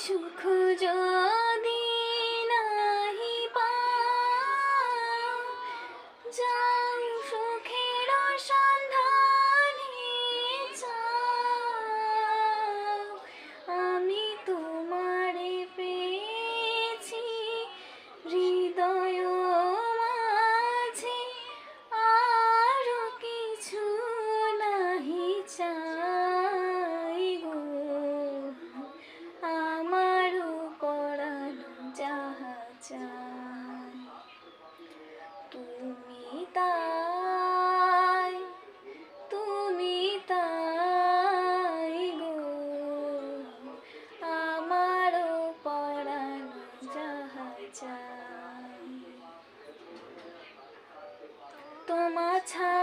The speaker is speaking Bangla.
সুখ যদি নাহি পাও, যাও সুখের সন্ধানে যাও। আমি তোমারে পেয়েছি হৃদয় মাঝে, আরো কিছু নাহি চাই গো। আমারও পরানো যাহা চাই, তুমি তাই, তুমি তাই গো। আমারও পরানো যাহা চাই, তোমা ছাড়া